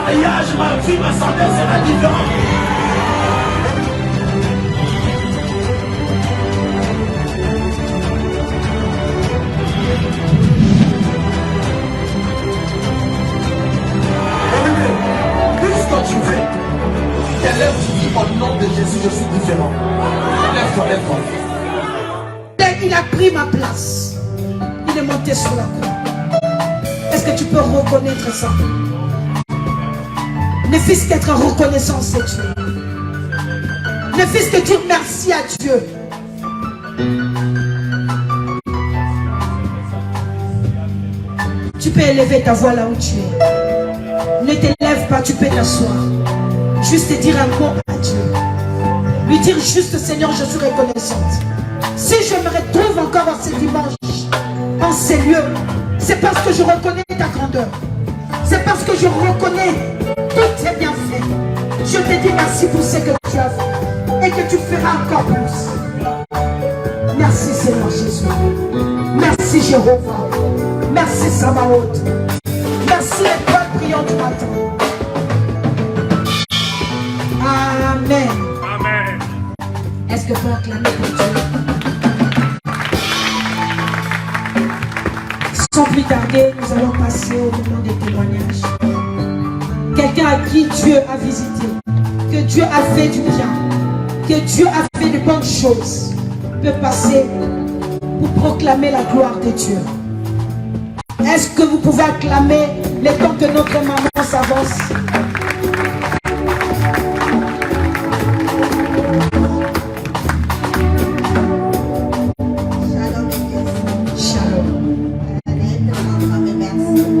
mariage, ma vie, ma santé sera différente. Qu'est-ce que tu fais? Tu te lèves, tu dis au nom de Jésus, je suis différent. Lève-toi, lève-toi. Il a pris ma place. Il est monté sur la croix. Est-ce que tu peux reconnaître ça? Ne fais-ce qu'être reconnaissant, c'est Dieu. Ne fais-ce que dire merci à Dieu. Tu peux élever ta voix là où tu es. Ne t'élève pas, tu peux t'asseoir. Juste dire un mot à Dieu. Lui dire juste, Seigneur, je suis reconnaissante. Si je me retrouve encore en ce dimanche, en ces lieux, c'est parce que je reconnais ta grandeur. C'est parce que je reconnais tous tes bienfaits. Je te dis merci pour ce que tu as fait et que tu feras encore plus. Merci Seigneur Jésus. Merci Jéhovah. Merci Sabaoth. Merci l'étoile brillante du matin. Amen. Amen. Est-ce que vous acclamez pour Dieu? Sans plus tarder, nous allons passer au moment des témoignages. Quelqu'un à qui Dieu a visité, que Dieu a fait du bien, que Dieu a fait de bonnes choses, peut passer pour proclamer la gloire de Dieu. Est-ce que vous pouvez acclamer le temps que notre maman s'avance?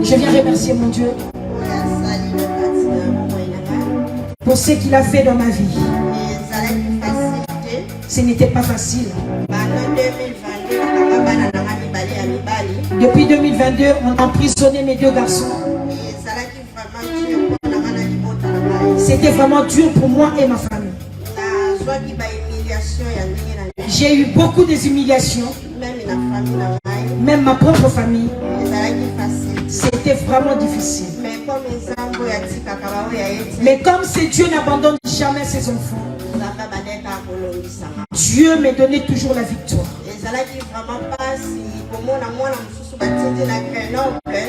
Je viens remercier mon Dieu pour ce qu'il a fait dans ma vie. Ce n'était pas facile. Depuis 2022, on a emprisonné mes deux garçons. C'était vraiment dur pour moi et ma famille. J'ai eu beaucoup d'humiliations, même ma propre famille. C'était vraiment difficile. Mais comme c'est Dieu n'abandonne jamais ses enfants, Dieu me donnait toujours la victoire.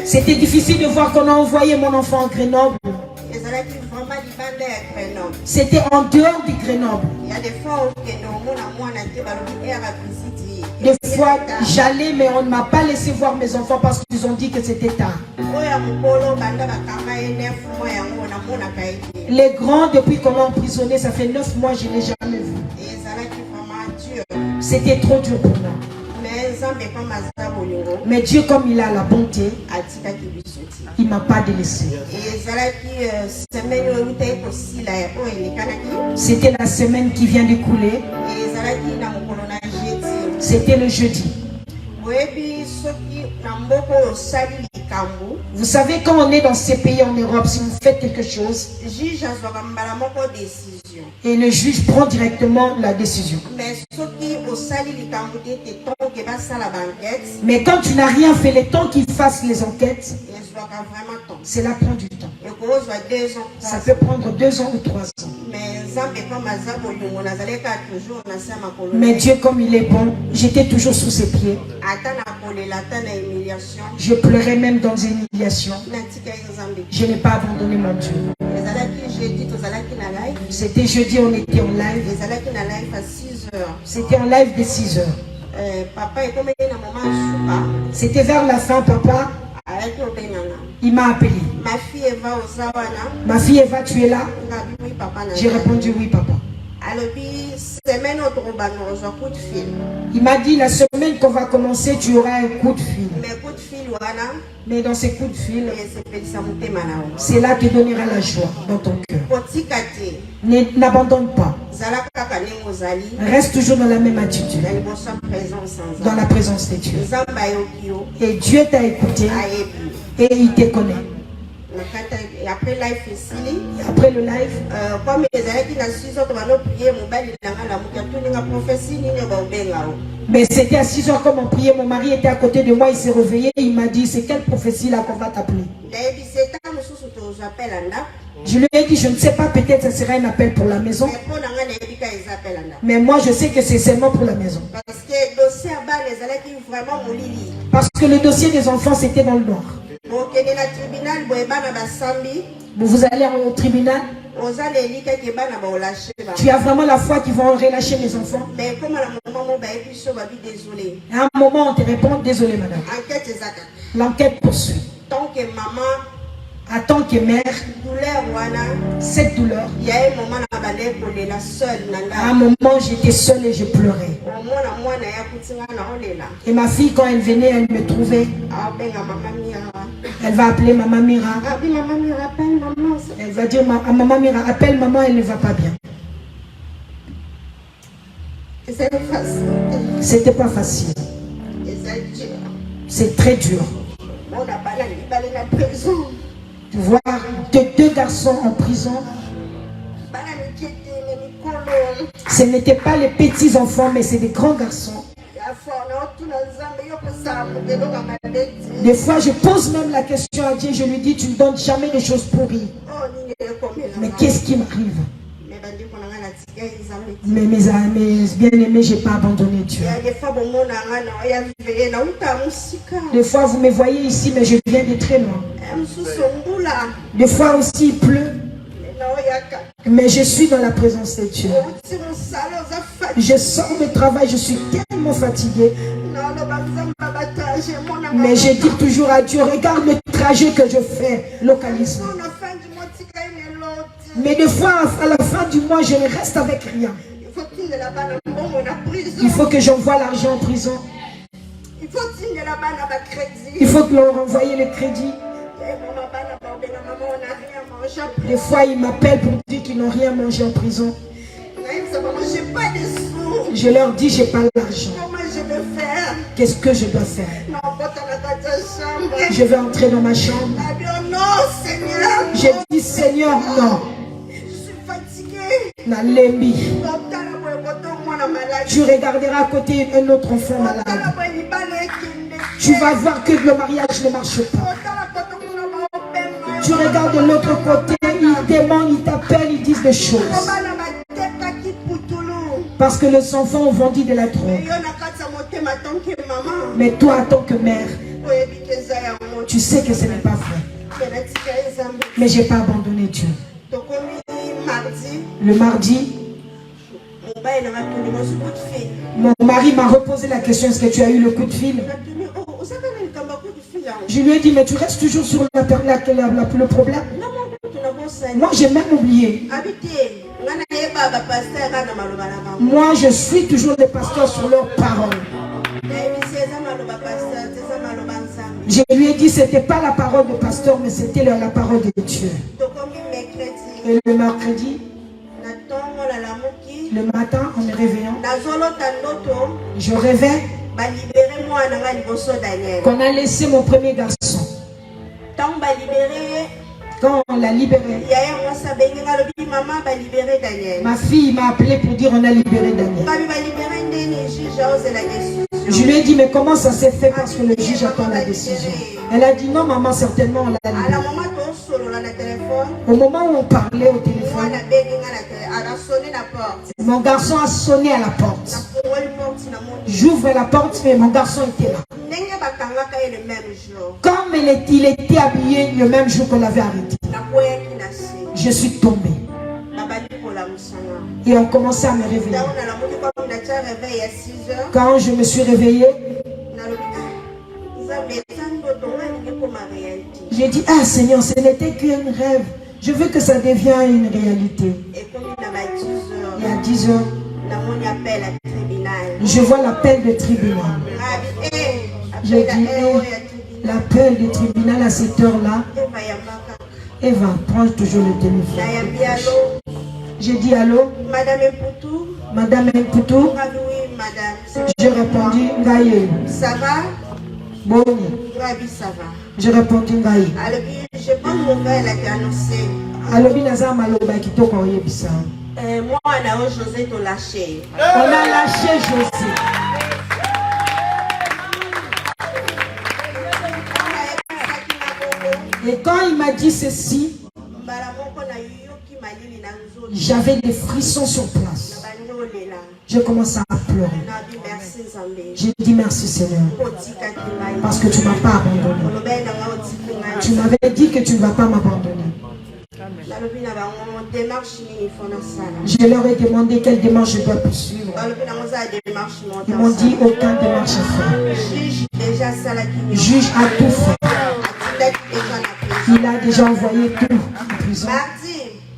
C'était difficile de voir qu'on a envoyé mon enfant en Grenoble. C'était en dehors du Grenoble. Des fois, j'allais, mais on ne m'a pas laissé voir mes enfants parce qu'ils ont dit que c'était tard. Les grands, depuis qu'on l'a emprisonné, ça fait 9 mois, je ne l'ai jamais vu. C'était trop dur pour moi. Mais Dieu, comme il a la bonté, il ne m'a pas délaissé. C'était la semaine qui vient d'écouler. C'était le jeudi. Vous savez, quand on est dans ces pays en Europe, si vous faites quelque chose, et le juge prend directement la décision. Mais quand tu n'as rien fait, le temps qu'il fasse les enquêtes, cela prend du temps. Ça peut prendre 2 ans ou 3 ans. Mais Dieu, comme il est bon, j'étais toujours sous ses pieds. Je pleurais même dans une humiliation. Je n'ai pas abandonné mon Dieu. C'était jeudi, on était en live. C'était en live de 6 heures. C'était vers la fin, papa. Il m'a appelé. Ma fille Eva, tu es là? J'ai répondu oui, papa. Il m'a dit la semaine qu'on va commencer, tu auras un coup de fil. Mais dans ces coups de fil, cela te donnera la joie dans ton cœur. N'abandonne pas. Reste toujours dans la même attitude. Dans la présence de Dieu. Et Dieu t'a écouté et il te connaît. Après le live, mais c'était à 6 heures comme on priait. Mon mari était à côté de moi, il s'est réveillé. Il m'a dit, c'est quelle prophétie là qu'on va t'appeler? Je lui ai dit, je ne sais pas, peut-être ça sera un appel pour la maison. Mais moi, je sais que c'est seulement pour la maison. Parce que le dossier des enfants, c'était dans le noir. Vous allez au tribunal. Tu as vraiment la foi qu'ils vont relâcher mes enfants. À un moment, on te répond, désolé madame. L'enquête poursuit. En tant que mère, cette douleur, à un moment j'étais seule et je pleurais. Et ma fille, quand elle venait, elle me trouvait. Elle va appeler maman Mira. Elle va dire à maman Mira, appelle maman, elle ne va pas bien. C'était pas facile. C'est très dur. Voir deux garçons en prison. Ce n'étaient pas les petits enfants, mais c'est des grands garçons. Des fois, je pose même la question à Dieu. Je lui dis, tu ne donnes jamais des choses pourries. Mais qu'est-ce qui m'arrive? Mais mes bien-aimés, je n'ai pas abandonné Dieu. Des fois, vous me voyez ici, mais je viens de très loin. Des fois aussi, il pleut. Mais je suis dans la présence de Dieu. Je sors de travail, je suis tellement fatigué. Mais je dis toujours à Dieu, regarde le trajet que je fais, localisme. Mais des fois, à la fin du mois, je reste avec rien. Il faut que j'envoie l'argent en prison. Il faut que l'on renvoie le crédit. Des fois, ils m'appellent pour dire qu'ils n'ont rien mangé en prison. Je leur dis, j'ai pas l'argent. Qu'est-ce que je dois faire? Je vais entrer dans ma chambre. J'ai dit, Seigneur, non. Tu regarderas à côté un autre enfant malade. Tu vas voir que le mariage ne marche pas. Tu regardes de l'autre côté, ils demandent, ils t'appellent, ils disent des choses. Parce que les enfants ont vendu de la drogue. Mais toi, en tant que mère, tu sais que ce n'est pas vrai. Mais je n'ai pas abandonné Dieu. Le mardi, mon mari m'a reposé la question, est-ce que tu as eu le coup de fil? Je lui ai dit, mais tu restes toujours sur le problème. Moi, j'ai même oublié. Moi, je suis toujours les pasteurs sur leurs paroles. Je lui ai dit, ce n'était pas la parole de pasteur, mais c'était la parole de Dieu. Et le mercredi, le matin, en me réveillant, je rêvais qu'on a laissé mon premier garçon. Quand on l'a libéré, ma fille m'a appelé pour dire on a libéré Daniel. Je lui ai dit mais comment ça s'est fait parce que le juge attend la décision. Elle a dit non maman, certainement on l'a libéré. Au moment où on parlait au téléphone, mon garçon a sonné à la porte. J'ouvre la porte mais mon garçon était là. Comme il était habillé le même jour qu'on l'avait arrêté. Je suis tombée. Et on commençait à me réveiller. Quand je me suis réveillée, j'ai dit, ah Seigneur, ce n'était qu'un rêve. Je veux que ça devienne une réalité. Et à 10 heures, je vois l'appel de tribunal. J'ai dit, l'appel du tribunal à cette heure-là. Eva, prends toujours le téléphone. J'ai dit allô. Madame Mpoutou. J'ai répondu Ngaye. Ça va? Bon. Ça va. J'ai répondu Ngaye. Je prends une nouvelle à t'annoncer. Alobi naza maloba kitoko oyebisa. Moi, on a José te lâché. On a lâché José. Et quand il m'a dit ceci, j'avais des frissons sur place. Je commençais à pleurer. J'ai dit merci Seigneur. Parce que tu ne m'as pas abandonné. Tu m'avais dit que tu ne vas pas m'abandonner. Je leur ai demandé quelle démarche je dois poursuivre. Ils m'ont dit aucune démarche à faire. Juge a tout fait. Il a déjà envoyé tout en prison.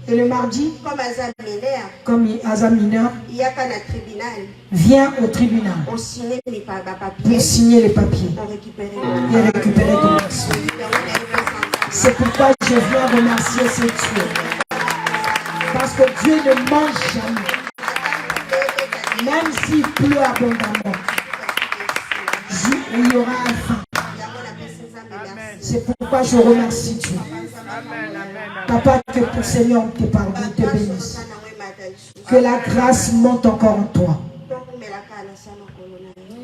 Et le mardi, comme Asa mineur, vient au tribunal pour signer les papiers et récupérer ton version. C'est pourquoi je viens remercier ce Dieu. Parce que Dieu ne mange jamais. Même s'il pleut abondamment, il y aura un fin. C'est pourquoi je remercie Dieu. Papa, que ton Seigneur te pardonne, te bénisse. Que la grâce monte encore en toi.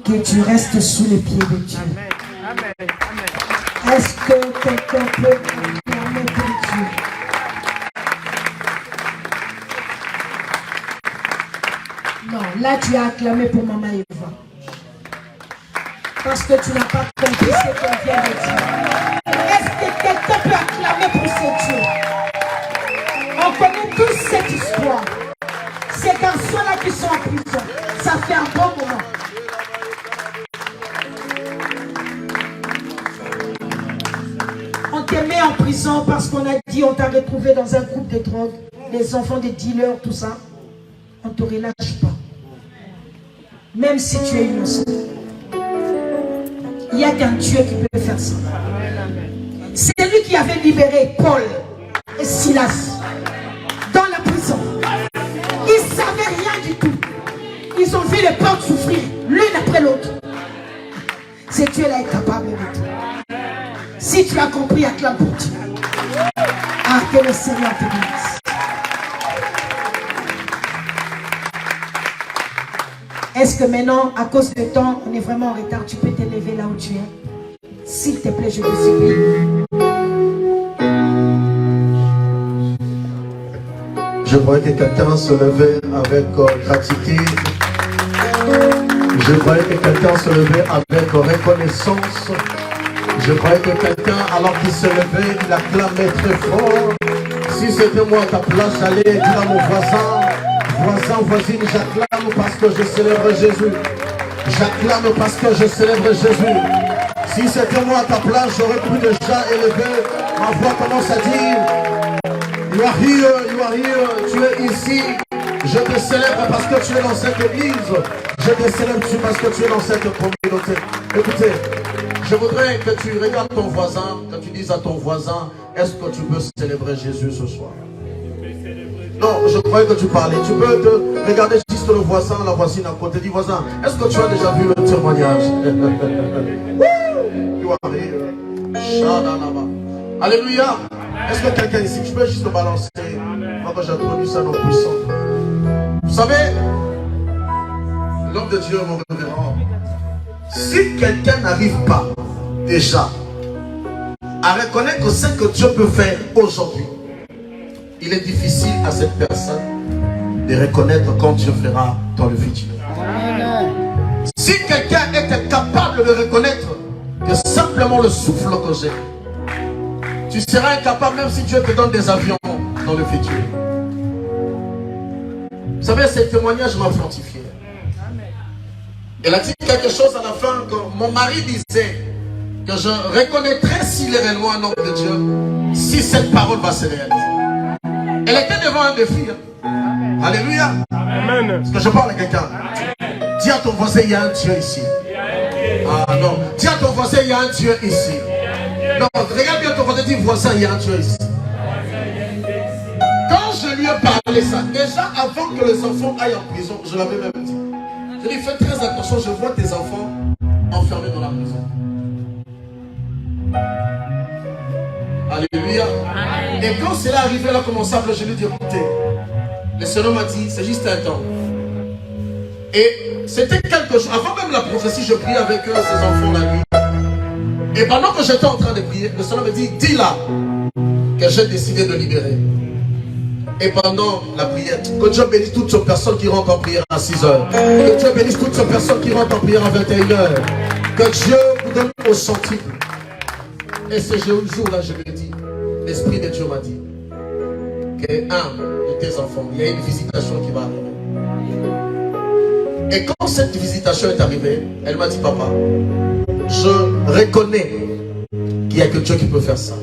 Que tu restes sous les pieds de Dieu. Est-ce que quelqu'un peut acclamer pour Dieu? Non, là tu as acclamé pour Maman Eva. Parce que tu n'as pas compris ce qu'elle vient de dire. Est-ce que quelqu'un peut acclamer pour ce Dieu? On connaît tous cette histoire. Ces garçons-là qui sont en prison, ça fait un bon moment. On te met en prison parce qu'on a dit on t'a retrouvé dans un groupe de drogue, des enfants des dealers, tout ça. On ne te relâche pas. Même si tu es innocent. Il n'y a qu'un Dieu qui peut faire ça. C'est lui qui avait libéré Paul et Silas dans la prison. Ils ne savaient rien du tout. Ils ont vu les portes souffrir l'une après l'autre. C'est Dieu là est capable de tout. Si tu as compris, acclame pour Dieu. Ah, que le Seigneur te bénisse. Est-ce que maintenant, à cause du temps, on est vraiment en retard, tu peux t'élever là où tu es? S'il te plaît, je te supplie. Je voyais que quelqu'un se levait avec gratitude. Je voyais que quelqu'un se levait avec reconnaissance. Je voyais que quelqu'un, alors qu'il se levait, il acclamait très fort. Si c'était moi à ta place, j'allais dire à mon voisin, voisine, j'acclame parce que je célèbre Jésus. J'acclame parce que je célèbre Jésus. Si c'était moi à ta place, j'aurais pu déjà élever ma voix, commence à dire, you are here, tu es ici. Je te célèbre parce que tu es dans cette église. Je te célèbre parce que tu es dans cette communauté. Écoutez, je voudrais que tu regardes ton voisin, que tu dises à ton voisin, est-ce que tu peux célébrer Jésus ce soir? Non, je croyais que tu parlais. Tu peux te regarder juste le voisin, la voisine à côté. Dis voisin, est-ce que tu as déjà vu le témoignage? Alléluia. Est-ce que quelqu'un ici, je peux juste te balancer? Moi que j'introduis ça dans le puissant. Vous savez, l'homme de Dieu, mon révérend, si quelqu'un n'arrive pas déjà à reconnaître ce que Dieu peut faire aujourd'hui, il est difficile à cette personne de reconnaître quand Dieu fera dans le futur. Si quelqu'un était capable de reconnaître que simplement le souffle que j'ai, tu seras incapable même si Dieu te donne des avions dans le futur. Vous savez, ce témoignage m'a fortifié. Elle a dit quelque chose à la fin que mon mari disait que je reconnaîtrai s'il est réellement un homme de Dieu si cette parole va se réaliser. Elle était devant un défi. Hein. Alléluia. Amen. Est-ce que je parle à quelqu'un? Dis à ton voisin, il y a un Dieu ici. Ah non. Dis à ton voisin, il y a un Dieu ici. Non, regarde bien ton voisin, dis voisin, il y a un Dieu ici. Quand je lui ai parlé ça, déjà avant que les enfants aillent en prison, je l'avais même dit. Je lui ai fait très attention, je vois tes enfants enfermés dans la prison. Alléluia. Et quand cela arrivait là, comme on semble, je lui ai dit, écoutez, le Seigneur m'a dit, c'est juste un temps. Et c'était quelque chose, avant même la prophétie, je priais avec eux, ces enfants la nuit. Et pendant que j'étais en train de prier, le Seigneur me dit, dis-là que j'ai décidé de libérer. Et pendant la prière, que Dieu bénisse toutes ces personnes qui rentrent en prière à 6 heures. Que Dieu bénisse toutes ces personnes qui rentrent en prière à 21 heures. Que Dieu vous donne au centime. Et ce jour-là, je me dis, l'Esprit de Dieu m'a dit qu'un de tes enfants, il y a une visitation qui va arriver. Et quand cette visitation est arrivée, elle m'a dit, papa, je reconnais qu'il n'y a que Dieu qui peut faire ça.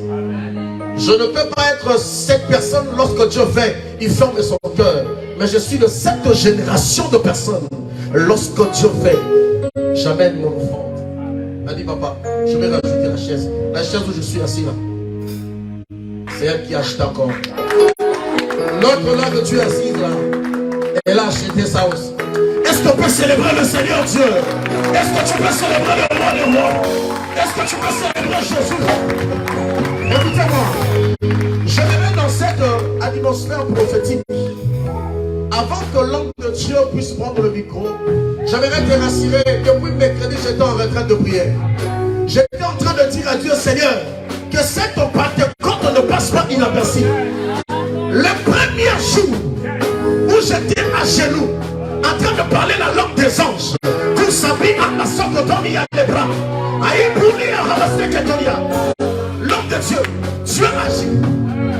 Je ne peux pas être cette personne lorsque Dieu vient, il ferme son cœur. Mais je suis de cette génération de personnes. Lorsque Dieu vient, j'amène mon offrande. Elle m'a dit, papa, je vais rajouter la chaise. La chaise où je suis assis là. C'est elle qui a acheté encore. L'autre là que tu es assise là, elle a acheté ça aussi. Est-ce qu'on peut célébrer le Seigneur Dieu? Est-ce que tu peux célébrer le roi des rois? Est-ce que tu peux célébrer Jésus? Écoutez-moi, je me mets dans cette atmosphère prophétique. Avant que l'homme de Dieu puisse prendre le micro, j'aimerais te rassurer que depuis mercredi, j'étais en retraite de prière. J'étais en train de dire à Dieu, Seigneur, que cette Pentecôte ne passe pas inaperçue. Le premier jour où j'étais à genoux, en train de parler la langue des anges, tout s'habille à la socotonie à les bras, à ébouler à ramasser Ketonia. L'homme de Dieu, Dieu agit.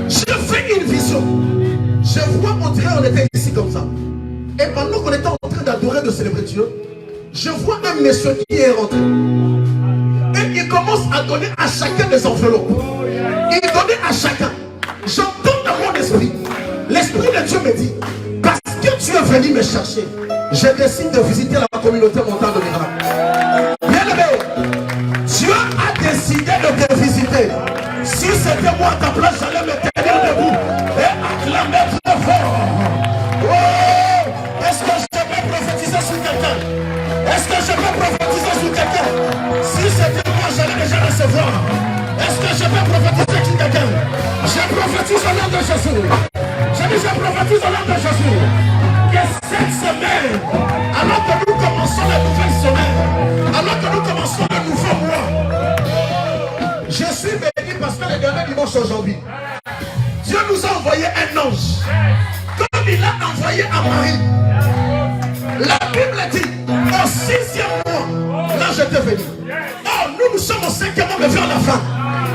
Je fais une vision. Je vois mon dirait on était ici comme ça. Et pendant qu'on était en train d'adorer, de célébrer Dieu, je vois un monsieur qui est rentré. Et il commence à donner à chacun des enveloppes. Il donnait à chacun. J'entends dans mon esprit. L'Esprit de Dieu me dit, parce que tu es venu me chercher, je décide de visiter la communauté montante de miracle. Bien-aimé, Dieu a décidé de te visiter. Si c'était moi à ta place, j'allais me tenir debout et acclamer très fort. Oh, est-ce que je peux prophétiser sur quelqu'un? Est-ce que je peux prophétiser sur quelqu'un? Si c'était moi, j'allais déjà recevoir. Est-ce que je peux prophétiser sur quelqu'un? Je prophétise au nom de Jésus. Je prophétise au nom de Jésus. Que cette semaine, alors que nous commençons la nouvelle semaine, alors que nous commençons le nouveau mois, je suis béni parce que le dernier dimanche aujourd'hui, Dieu nous a envoyé un ange, comme il a envoyé à Marie. La Bible dit, au 6e mois, là j'étais venu. Oh, nous sommes au 5e mois, mais vers la fin.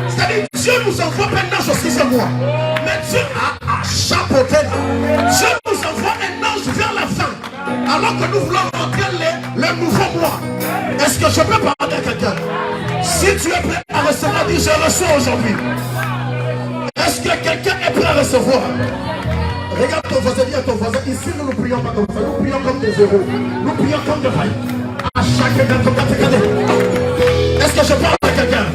C'est-à-dire, Dieu nous envoie un ange au 6e mois. Mais Dieu a chapeauté là. Dieu nous envoie un ange vers la fin. Alors que nous voulons rentrer le nouveau mois. Est-ce que je peux parler à quelqu'un? Si tu es prêt à recevoir, dis je reçois aujourd'hui. Est-ce que quelqu'un est prêt à recevoir? Regarde ton voisin, dis à ton voisin, ici nous ne prions pas comme ça, nous prions comme des héros, nous prions comme des vaillants. À chacun d'entre nous, est-ce que je parle à quelqu'un?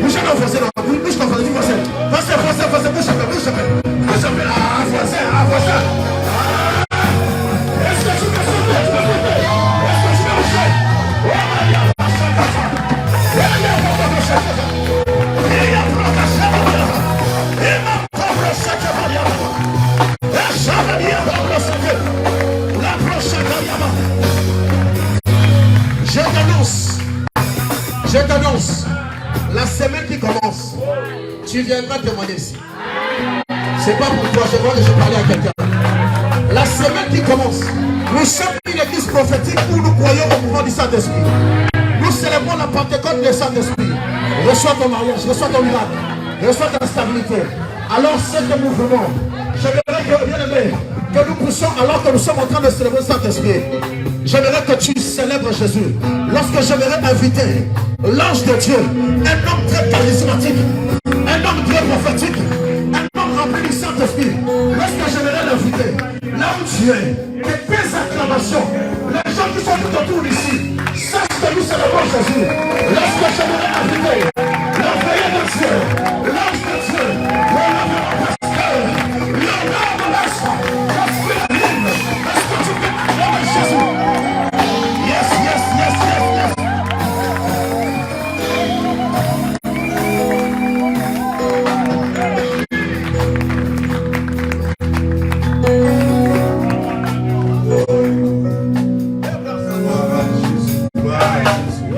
Bougez ton voisin, bouge ton voisin, dis voisin, voisin, bouge un peu, ah voisin, ah voisin. Est-ce que tu peux sauter? Est-ce que tu peux bouger? Je t'annonce, la semaine qui commence, tu viendras témoigner ici. C'est pas pour toi, je vois que je parlais à quelqu'un. La semaine qui commence, nous sommes une église prophétique où nous croyons au mouvement du Saint-Esprit. Nous célébrons la Pentecôte du Saint-Esprit. Reçois ton mariage, reçois ton miracle, reçois ta stabilité. Alors c'est le mouvement. J'aimerais que, bien aimé, que nous puissions, alors que nous sommes en train de célébrer le Saint-Esprit, j'aimerais que tu célèbres Jésus. Lorsque j'aimerais inviter l'ange de Dieu, un homme très charismatique, un homme très prophétique, un homme rempli du Saint-Esprit, lorsque j'aimerais l'inviter, là où tu es, que tes acclamations, les gens qui sont tout autour d'ici, sachent que nous célébrons Jésus. Lorsque j'aimerais inviter l'envoyé de Dieu, l'ange de Dieu, le pasteur, l'homme de l'astre, la spirituelle, est-ce que tu peux acclamer Jésus? Yes, yes, yes, yes, yes. Gloire à Jésus, gloire à Jésus.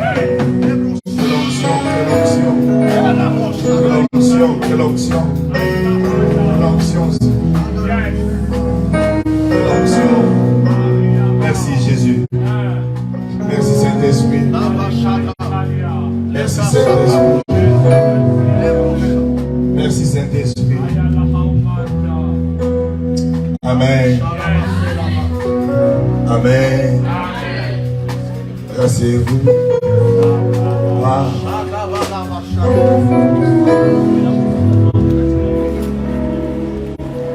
Amen. Amen. Rassez-vous. Wow.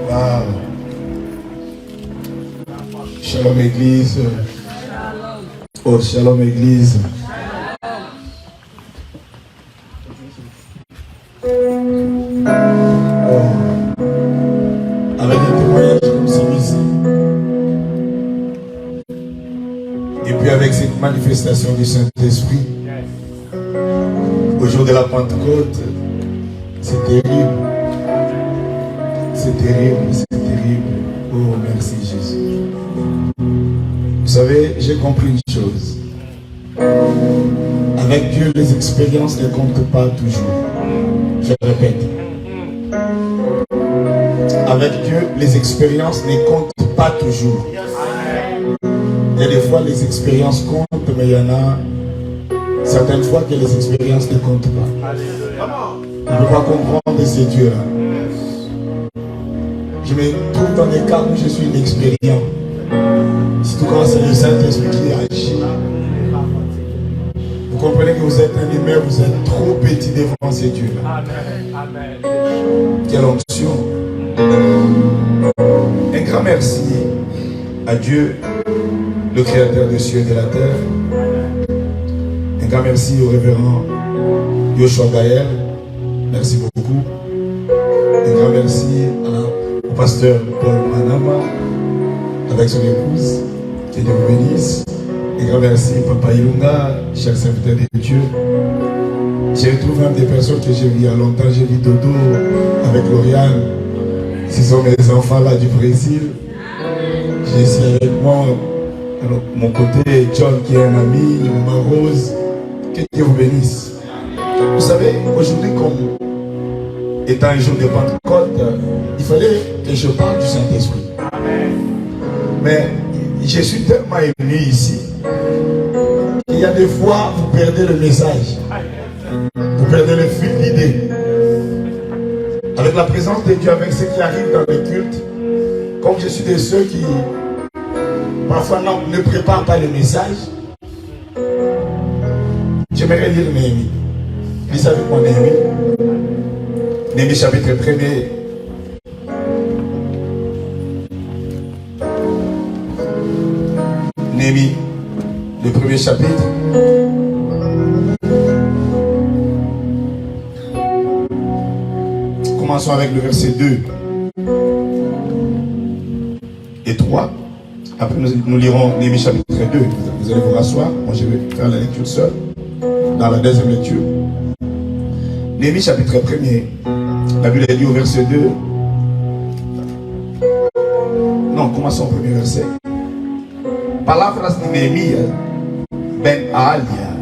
Wow. Shalom Église. Oh, shalom Église. Avec un témoignage comme celui-ci, et puis avec cette manifestation du Saint-Esprit, au jour de la Pentecôte, c'est terrible. C'est terrible, c'est terrible. Oh, merci Jésus. Vous savez, j'ai compris une chose. Avec Dieu, les expériences ne comptent pas toujours. Je répète. Avec Dieu, les expériences ne comptent pas toujours. Il y a des fois, les expériences comptent, mais il y en a certaines fois que les expériences ne comptent pas. On ne peut pas comprendre ces dieux-là. Je me trouve dans des cas où je suis inexpérient. Surtout quand c'est le Saint-Esprit qui agit. Vous comprenez que vous êtes un humain, vous êtes trop petit devant ces dieux-là. Quelle onction. Un grand merci à Dieu, le Créateur des cieux et de la terre. Un grand merci au révérend Yoshua Gaël. Merci beaucoup. Un grand merci au pasteur Paul Manama avec son épouse. Que Dieu vous bénisse. Un grand merci Papa Ilunga, cher serviteur de Dieu. J'ai retrouvé même des personnes que j'ai vues il y a longtemps. J'ai vu Dodo avec Lauriane. Ce sont mes enfants là du Brésil. J'ai ici avec moi mon côté John qui est un ami, Maman Rose. Que Dieu vous bénisse. Vous savez, aujourd'hui, comme étant un jour de Pentecôte, il fallait que je parle du Saint-Esprit. Mais je suis tellement ému ici qu'il y a des fois, vous perdez le message. Vous perdez le fil d'idée. Avec la présence de Dieu, avec ce qui arrive dans les cultes, comme je suis de ceux qui parfois ne préparent pas le message, j'aimerais lire Néhémie. Lisez avec moi Néhémie. Néhémie chapitre 1er. Néhémie, le premier chapitre. Commençons avec le verset 2 et 3. Après, nous lirons Néhémie chapitre 2. Vous allez vous rasseoir. Moi, je vais faire la lecture seule. Dans la deuxième lecture. Néhémie chapitre 1er. La Bible est lue au verset 2. Non, commençons au premier verset. Palavras de Neemias ben Alia.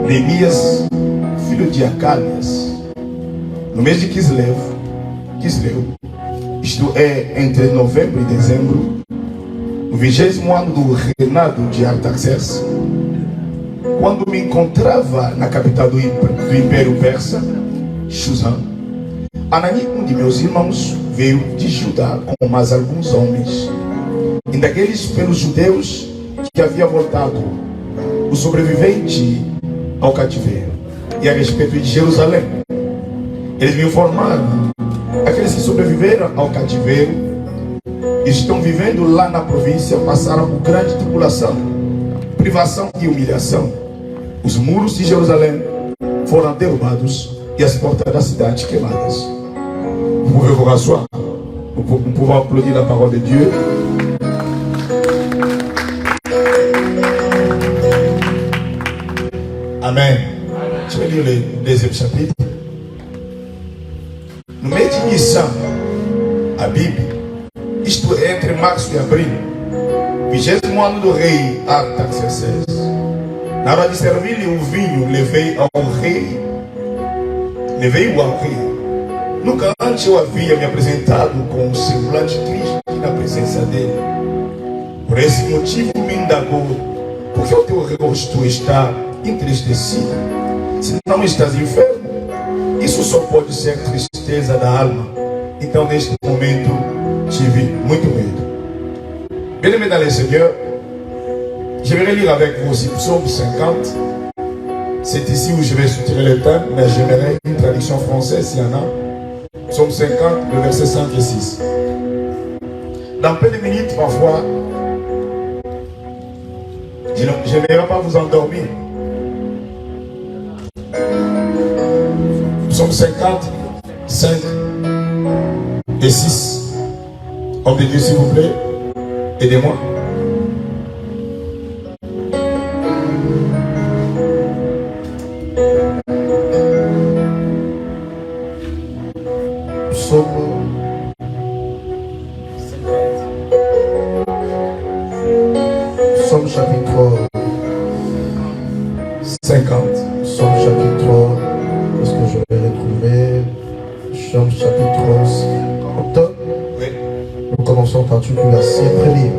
Neemias, filho de Acalias. No mês de Kislev, isto é entre novembro e dezembro, no 20º ano do reinado de Artaxerxes, quando me encontrava na capital do Império Persa, Shushan, Anani, de meus irmãos, veio de Judá com mais alguns homens, e daqueles pelos judeus que havia voltado, o sobrevivente ao cativeiro, e a respeito de Jerusalém. Eles me informaram, aqueles que sobreviveram ao cativeiro estão vivendo lá na província, passaram por grande tribulação, privação e humilhação. Os muros de Jerusalém foram derrubados e as portas da cidade queimadas. Vous pouvez vous rasseoir. Nous pouvons applaudir la parole de Dieu. Amen. Je vais lire le deuxième chapitre. No mês de Nissan, a Bíblia, isto é entre março e abril, 20º ano do rei Artaxerxes. Na hora de servir-lhe o vinho, levei-o ao rei. Nunca antes eu havia me apresentado com um semblante triste na presença dele. Por esse motivo me indagou: por que o teu rosto está entristecido? Se não estás enfermo, isso só pode ser tristeza da alma. Então neste momento suivi, muito medo. Bien-aimés dans le Seigneur, j'aimerais lire avec vous aussi Psaume 50. C'est ici où je vais soutirer le thème, mais j'aimerais une traduction française s'il y en a. Psaume 50, le verset 5 et 6. Dans peu de minutes, parfois, je n'aimerais pas vous endormir. Psaume 50, 5 et 6. Homme de Dieu, s'il vous plaît, aidez-moi. Psaume chapitre 50. Psaume chapitre, est-ce que je vais retrouver Psaume chapitre 50. Oui. Nous commençons par du verset premier.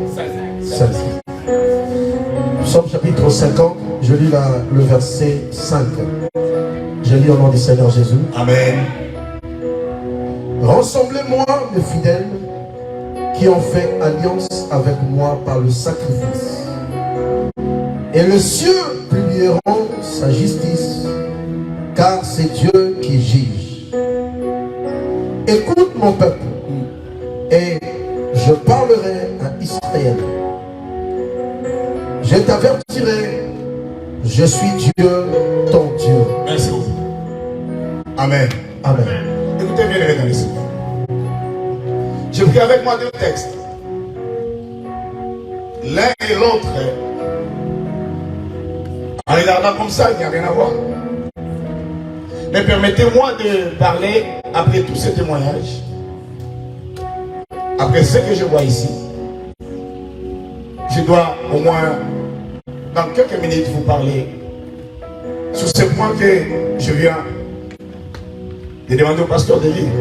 16. Psaume chapitre 50, je lis le verset 5. Je lis au nom du Seigneur Jésus. Amen. Rassemblez-moi, mes fidèles, qui ont fait alliance avec moi par le sacrifice. Et les cieux publieront sa justice, car c'est Dieu qui juge. Écoute mon peuple, et je parlerai à Israël. Je t'avertirai, je suis Dieu, ton Dieu. Merci beaucoup. Amen. Amen. Écoutez bien les dans les Seigneur. J'ai pris avec moi deux textes. L'un et l'autre. En regardant comme ça, il n'y a rien à voir. Mais permettez-moi de parler après tous ces témoignages. Après ce que je vois ici. Je dois au moins, dans quelques minutes, vous parler sur ce point que je viens de demander au pasteur de lire.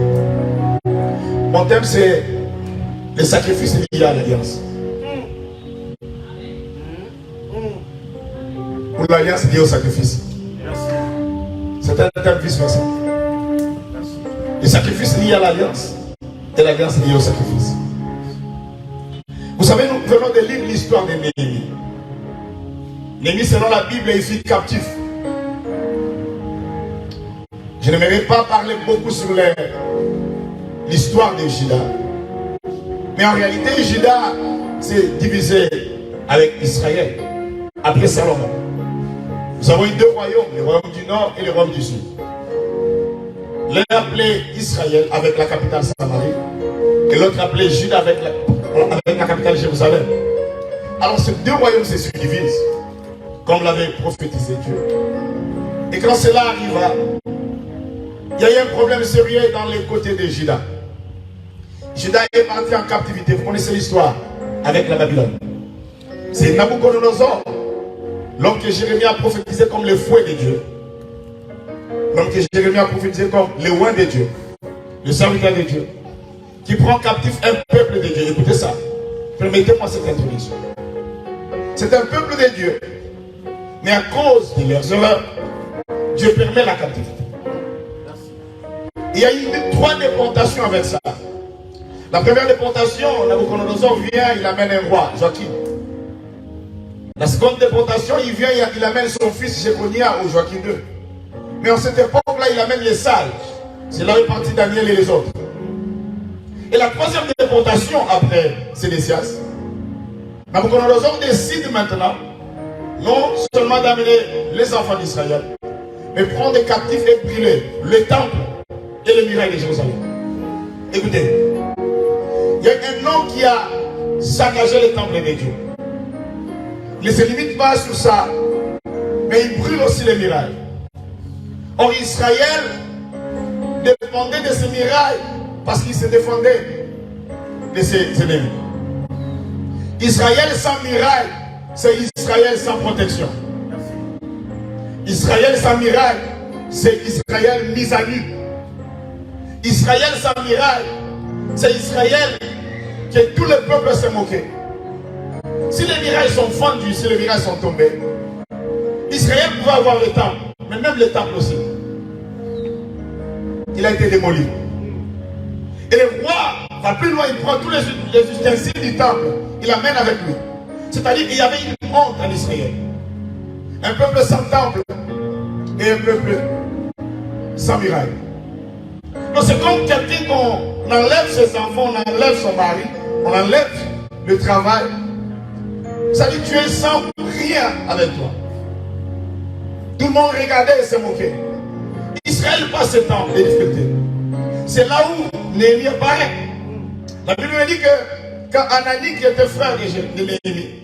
Mon thème, c'est les sacrifices liés à l'alliance. Ou l'alliance liée au sacrifice. C'est un thème vice-versa. Les sacrifices liés à l'alliance et l'alliance liée au sacrifice. Vous savez, nous venons de lire l'histoire de Néhémie. Néhémie, selon la Bible, est fut captif. Je n'aimerais pas parler beaucoup sur l'histoire de Juda. Mais en réalité, Juda s'est divisé avec Israël après Salomon. Nous avons eu deux royaumes, le royaume du Nord et le royaume du Sud. L'un appelé Israël avec la capitale Samarie et l'autre appelé Juda avec la capitale Jérusalem. Alors ces deux royaumes se subdivisent, comme l'avait prophétisé Dieu. Et quand cela arriva, il y a eu un problème sérieux dans les côtés de Juda. Juda est parti en captivité, vous connaissez l'histoire, avec la Babylone. C'est Nabucodonosor, l'homme que Jérémie a prophétisé comme le fouet de Dieu. L'homme que Jérémie a prophétisé comme le oint de Dieu, le serviteur de Dieu, qui prend captif un peuple de Dieu. Écoutez ça, permettez-moi cette introduction. C'est un peuple de Dieu, mais à cause de leurs erreurs, Dieu permet la captivité. Il y a eu trois déportations avec ça. La première déportation, Nabucodonosor vient, il amène un roi, Joachim. La seconde déportation, il vient, il amène son fils Jéconia au Joachim II. Mais en cette époque-là, il amène les sages. C'est là où est parti Daniel et les autres. Et la troisième déportation, après Sédécias, Nabucodonosor décide maintenant, non seulement d'amener les enfants d'Israël, mais prendre des captifs et brûler le temple et les murailles de Jérusalem. Écoutez, il y a un homme qui a saccagé le temple de Dieu. Il ne se limite pas sur ça, mais il brûle aussi les murailles. Or Israël dépendait de ces murailles parce qu'il se défendait de ses ennemis. Israël sans muraille, c'est Israël sans protection. Israël sans muraille, c'est Israël mis à nu. Israël sans muraille, c'est Israël que tout le peuple s'est moqué. Si les murailles sont fendues, si les murailles sont tombées, Israël pouvait avoir le temple, mais même le temple aussi. Il a été démoli. Et le roi va plus loin, il prend tous les ustensiles du temple, il l'amène avec lui. C'est-à-dire qu'il y avait une honte en Israël. Un peuple sans temple et un peuple sans muraille. Donc c'est comme quelqu'un qu'on enlève ses enfants, on enlève son mari, on enlève le travail. Ça dit tu es sans rien avec toi. Tout le monde regardait et se moquait. Israël passe ce temps de difficulté. C'est là où Néhémie apparaît. La Bible me dit que quand Anani, qui était frère de Néhémie,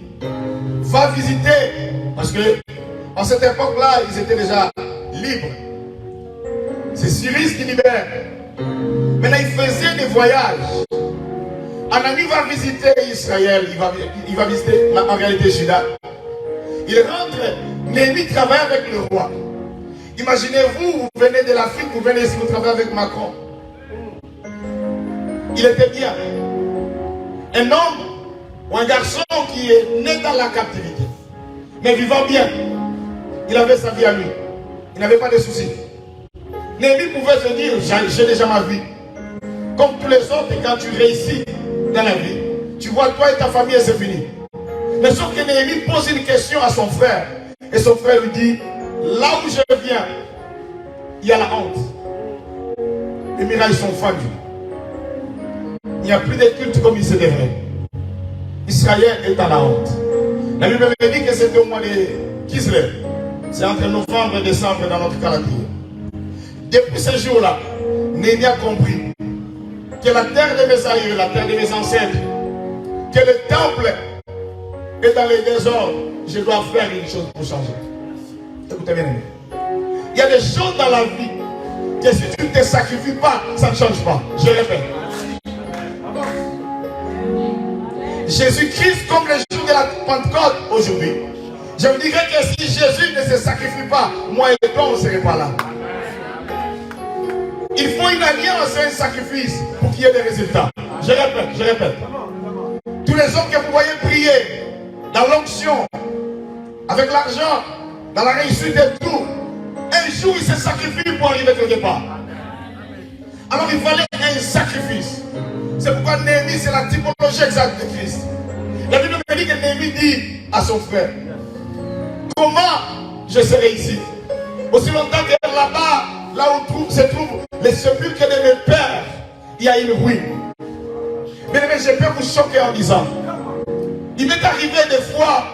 va visiter, parce que en cette époque-là, ils étaient déjà libres. C'est Cyrus qui libère. Maintenant, il faisait des voyages. Anani va visiter Israël, il va visiter en réalité Juda. Il rentre, Néhémie travaille avec le roi. Imaginez-vous, vous venez de l'Afrique, vous venez ici, vous travaillez avec Macron. Il était bien. Un homme ou un garçon qui est né dans la captivité, mais vivant bien. Il avait sa vie à lui. Il n'avait pas de soucis. Néhémie pouvait se dire, j'ai déjà ma vie. Comme tous les autres, quand tu réussis dans la vie, tu vois toi et ta famille et c'est fini. Mais sauf que Néhémie pose une question à son frère. Et son frère lui dit, là où je viens, il y a la honte. Les mirages sont fendus. Il n'y a plus de culte comme il se devrait. Israël est dans la honte. La Bible me dit que c'était au mois de Kislev. C'est entre novembre et décembre dans notre calendrier. Depuis ce jour-là, Néhémie a compris que la terre de mes aïeux, la terre de mes ancêtres, que le temple est dans les désordres. Je dois faire une chose pour changer. Écoutez bien. Il y a des choses dans la vie que si tu ne te sacrifies pas, ça ne change pas. Je répète. Jésus-Christ, comme le jour de la Pentecôte aujourd'hui, je vous dirais que si Jésus ne se sacrifie pas, moi et toi, on ne serait pas là. Il faut une alliance et un sacrifice pour qu'il y ait des résultats. Je répète. Tous les hommes que vous voyez prier dans l'onction, avec l'argent, dans la réussite et tout, un jour ils se sacrifient pour arriver quelque part. Alors il fallait un sacrifice. C'est pourquoi Néhémie, c'est la typologie exacte de Christ. La Bible me dit que Néhémie dit à son frère, comment je serai ici? Aussi longtemps que là-bas, là où se trouvent les sépulcres de mes pères, il y a une ruine. Mais je peux vous choquer en disant, il m'est arrivé des fois,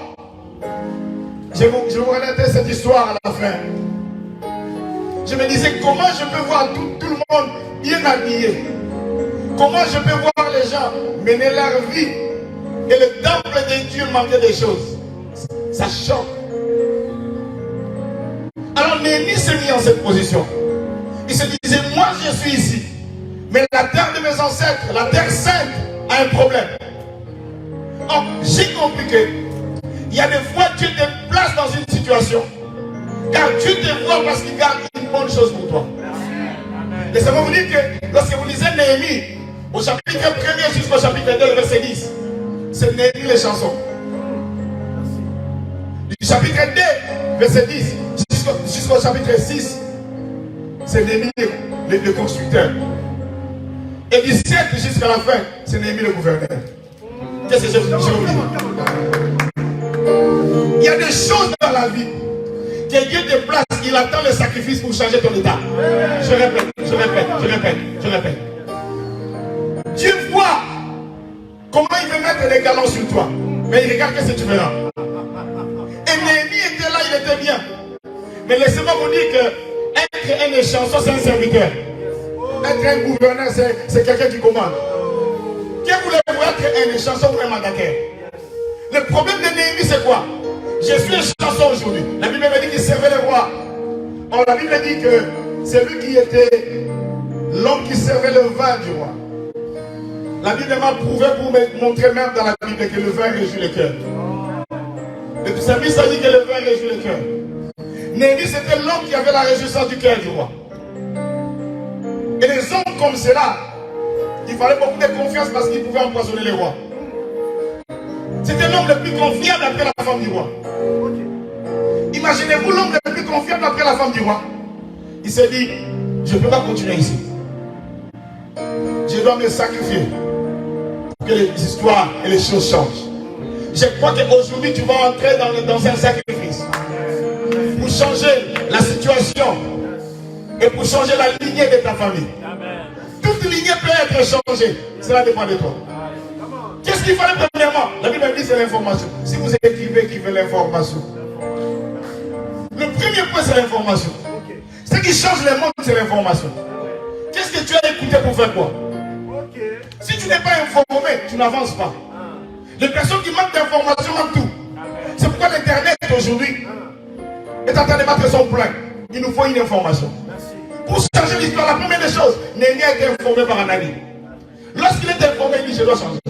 je vous relatais cette histoire à la fin. Je me disais, comment je peux voir tout le monde bien habillé? Comment je peux voir les gens mener leur vie et le temple de Dieu manquer des choses? Ça choque. Alors Néhémie s'est mis en cette position. Il se disait, moi je suis ici, mais la terre de mes ancêtres, la terre sainte, a un problème. Or, j'ai compris qu'il y a des fois Dieu te place dans une situation, car Dieu te voit parce qu'il garde une bonne chose pour toi. Laissez-moi vous dire que lorsque vous lisez Néhémie, au chapitre 1er jusqu'au chapitre 2, verset 10, c'est Néhémie les chansons. Du chapitre 2, verset 10, jusqu'au chapitre 6, c'est Néhémie le constructeur. Et du 7 jusqu'à la fin, c'est Néhémie le gouverneur. Qu'est-ce que je veux dire? Il y a des choses dans la vie que Dieu te place, il attend le sacrifice pour changer ton état. Je répète. Dieu voit comment il veut mettre des galons sur toi, mais il regarde ce que tu verras. Et Néhémie était là, il était bien. Mais laissez-moi vous dire que être un échanson, c'est un serviteur. Être un gouverneur, c'est quelqu'un qui commande. Que voulez-vous être un échanson ou un mandataire? Le problème de Néhémie, c'est quoi? Je suis un chanson aujourd'hui. La Bible me dit qu'il servait le roi. Or, la Bible dit que c'est lui qui était l'homme qui servait le vin du roi. La Bible m'a prouvé pour me montrer même dans la Bible que le vin réjouit le cœur. Le psalmiste a dit que le vin réjouit le cœur. Néhémie, c'était l'homme qui avait la réjouissance du cœur du roi. Et les hommes comme cela, il fallait beaucoup de confiance parce qu'ils pouvaient empoisonner les rois. C'était l'homme le plus confiable après la femme du roi. Imaginez-vous l'homme le plus confiable après la femme du roi. Il s'est dit, je ne peux pas continuer ici. Je dois me sacrifier. que les histoires et les choses changent. Je crois qu'aujourd'hui, tu vas entrer dans un sacrifice pour changer la situation et pour changer la lignée de ta famille. Toute lignée peut être changée. Cela dépend de toi. Qu'est-ce qu'il fallait premièrement? La Bible dit c'est l'information. Si vous écrivez qui veut l'information. Le premier point c'est l'information. Ce qui change le monde c'est l'information. Qu'est-ce que tu as écouté pour faire quoi? Si tu n'es pas informé, tu n'avances pas. Les personnes qui manquent d'informations manquent tout. C'est pourquoi l'internet aujourd'hui est en train de battre son plein. Il nous faut une information. Pour changer l'histoire, la première des choses, Néhémie a été informé par un ami. Lorsqu'il est informé, il dit je dois changer.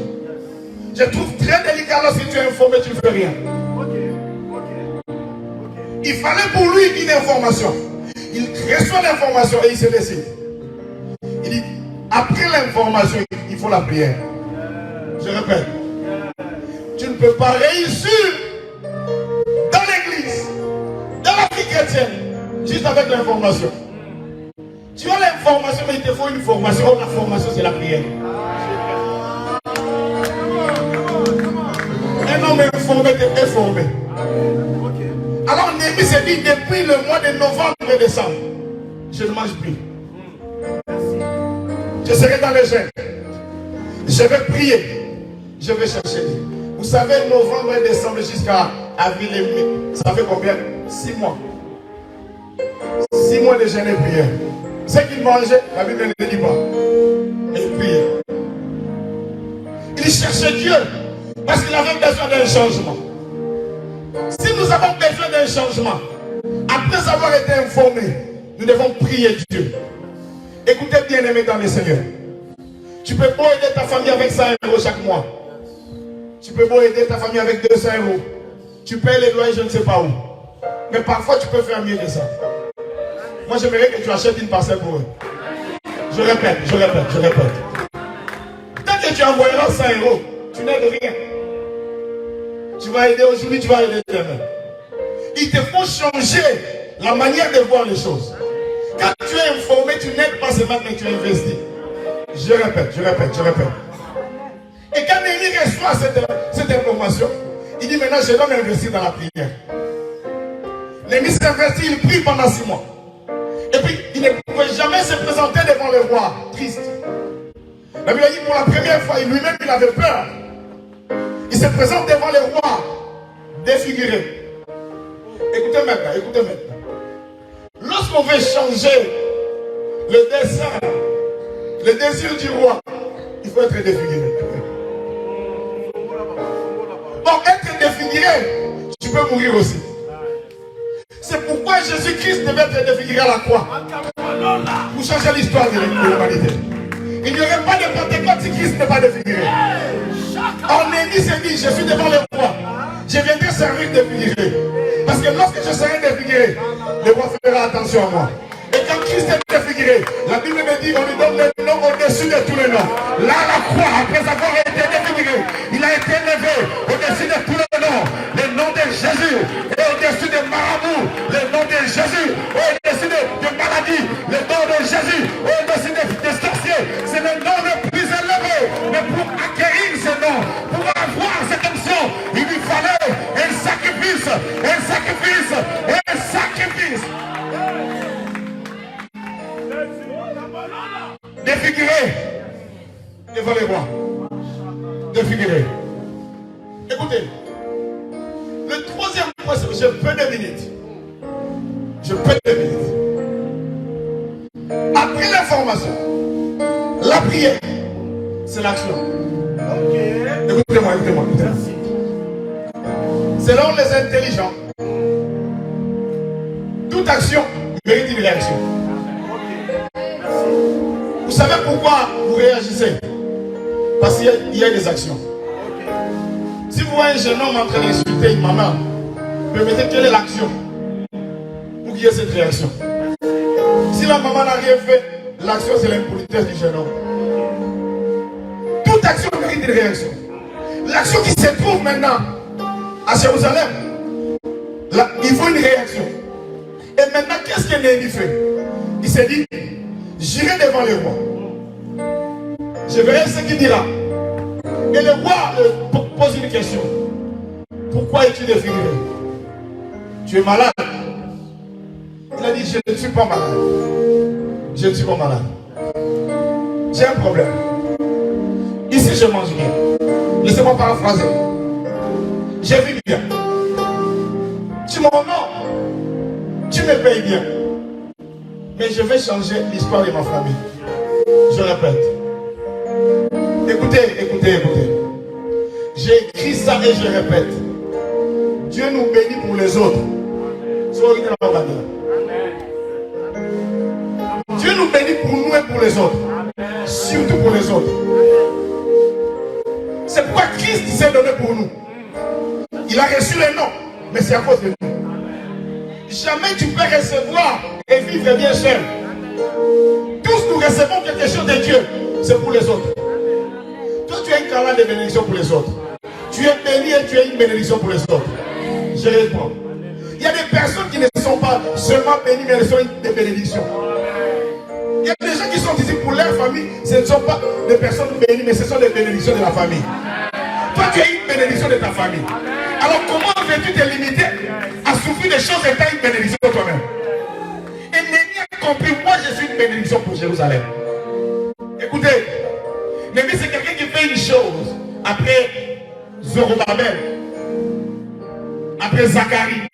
Je trouve très délicat lorsque tu es informé, tu ne fais rien. Il fallait pour lui une information. Il reçoit l'information et il se décide. Il dit, après l'information, il faut la prière. Je répète. Tu ne peux pas réussir dans l'église, dans la vie chrétienne, juste avec l'information. Tu as l'information, mais il te faut une formation. Oh, la formation, c'est la prière. Un homme informé est informé. Alors Néhémie s'est dit, depuis le mois de novembre et décembre, je ne mange plus. Je serai dans les gènes. Je vais prier. Je vais chercher Dieu. Vous savez, novembre et décembre jusqu'à avril et mai, ça fait combien? 6 mois. 6 mois de jeûne et prière. Ce qu'il mangeait, la Bible ne dit pas. Et il priait. Il cherchait Dieu parce qu'il avait besoin d'un changement. Si nous avons besoin d'un changement, après avoir été informés, nous devons prier Dieu. Écoutez bien aimé dans le Seigneur. Tu peux pas aider ta famille avec 100 € chaque mois. Tu peux pas aider ta famille avec 200 €. Tu payes les loyers, je ne sais pas où. Mais parfois tu peux faire mieux que ça. Moi j'aimerais que tu achètes une parcelle pour eux. Je répète. Tant que tu envoyeras 100 €, tu n'aides rien. Tu vas aider aujourd'hui, tu vas aider demain. Il te faut changer la manière de voir les choses. Quand tu es informé, tu n'aides pas seulement, mais tu investis. Je répète. Et quand Néhémie reçoit cette information, il dit maintenant je dois m'investir dans la prière. Néhémie s'investit, il prie pendant 6 mois. Et puis il ne pouvait jamais se présenter devant le roi, triste. La Bible dit pour la première fois, lui-même il avait peur. Il se présente devant le roi, défiguré. Écoutez maintenant. Lorsqu'on veut changer le dessein, le désir du roi, il faut être défiguré. Bon, être défiguré, tu peux mourir aussi. C'est pourquoi Jésus-Christ devait être défiguré à la croix. Pour changer l'histoire de l'humanité. Il n'y aurait pas de Pentecôte si Christ n'est pas défiguré. En Néhémie s'est dit, je suis devant le roi. Je viendrai servir défiguré. Parce que lorsque je serai défiguré, le roi fera attention à moi. Et quand Christ est défiguré, la Bible me dit, on lui donne le nom au-dessus de tous les noms. Là, à la croix, après avoir été défiguré, il a été élevé au-dessus de tous les noms. Le nom de Jésus est au-dessus des marabouts. Le nom de Jésus est au-dessus des maladies. Le nom de Jésus est au-dessus des sorciers. C'est le nom le plus élevé. Mais pour acquérir ce nom, pour avoir cette option, il lui fallait un sacrifice. Défiguré devant les rois. Défiguré. Écoutez, le troisième point, c'est j'ai peu de minutes. Après l'information, la prière, c'est l'action. Écoutez-moi. Selon les intelligents, toute action mérite une réaction. Vous savez pourquoi vous réagissez? Parce qu'il y a des actions. Si vous voyez un jeune homme en train d'insulter une maman, permettez quelle est l'action pour qu'il y ait cette réaction. Si la maman n'a rien fait, l'action c'est l'impolitesse du jeune homme. Toute action mérite une réaction. L'action qui se trouve maintenant à Jérusalem, là, il faut une réaction. Et maintenant, qu'est-ce que Néhémie fait? Il s'est dit, j'irai devant le roi. Je verrai ce qu'il dira. Et le roi pose une question. Pourquoi es-tu défiguré? Tu es malade? Il a dit, je ne suis pas malade. Je ne suis pas malade. J'ai un problème. Ici, je mange bien. Laissez-moi paraphraser. J'ai vu bien. Tu m'honores. Tu me payes bien. Mais je vais changer l'histoire de ma famille. Je répète. Écoutez, écoutez, écoutez. J'ai écrit ça et je répète. Dieu nous bénit pour les autres. Dieu nous bénit pour nous et pour les autres. Surtout pour les autres. C'est pourquoi Christ s'est donné pour nous. Il a reçu les noms, mais c'est à cause de nous. Jamais tu peux recevoir et vivre bien seul. Tous nous recevons quelque chose de Dieu. C'est pour les autres. Toi, tu es un canal de bénédiction pour les autres. Tu es béni et tu es une bénédiction pour les autres. Je réponds. Il y a des personnes qui ne sont pas seulement bénies, mais elles sont des bénédictions. Il y a des gens qui sont ici pour leur famille. Ce ne sont pas des personnes bénies, mais ce sont des bénédictions de la famille. Toi, tu es une bénédiction de ta famille. Alors, comment veux-tu te limiter à souffrir des choses étant une bénédiction toi-même? Et Néhémie a compris, moi je suis une bénédiction pour Jérusalem. Écoutez, Néhémie c'est quelqu'un qui fait une chose après Zorobabel, après Zacharie.